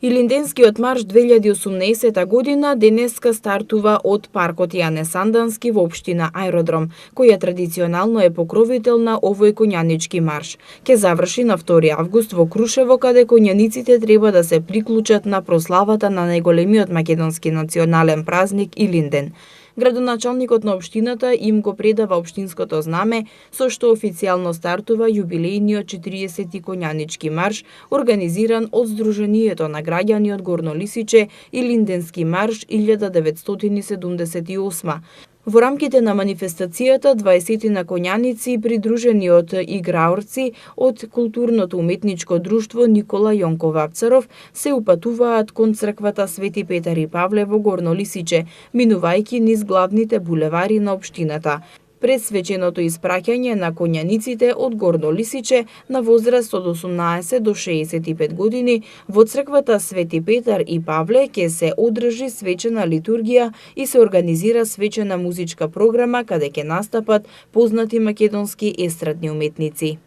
Илинденскиот марш 2018 година денеска стартува од паркот Јане Сандански во општина Аеродром, која традиционално е покровител на овој коњанички марш. Ке заврши на 2 август во Крушево, каде коњаниците треба да се приклучат на прославата на најголемиот македонски национален празник Илинден. Градоначалникот на општината им го предава општинското знаме, со што официјално стартува јубилејниот 40-ти коњанички марш, организиран од Сдруженијето на граѓани од Горно Лисиче Илинденски марш 1978. Во рамките на манифестацијата 20 на коњаници придружени од играорци од културното уметничко друштво Никола Јонков Вапцаров се упатуваат кон црквата Свети Петар и Павле во Горно Лисиче, минувајќи низ главните булевари на општината. Пред свеченото испраќање на коњаниците од Горно Лисиче на возраст од 18 до 65 години во црквата Свети Петар и Павле ќе се одржи свечена литургија и се организира свечена музичка програма каде ќе настапат познати македонски естрадни уметници.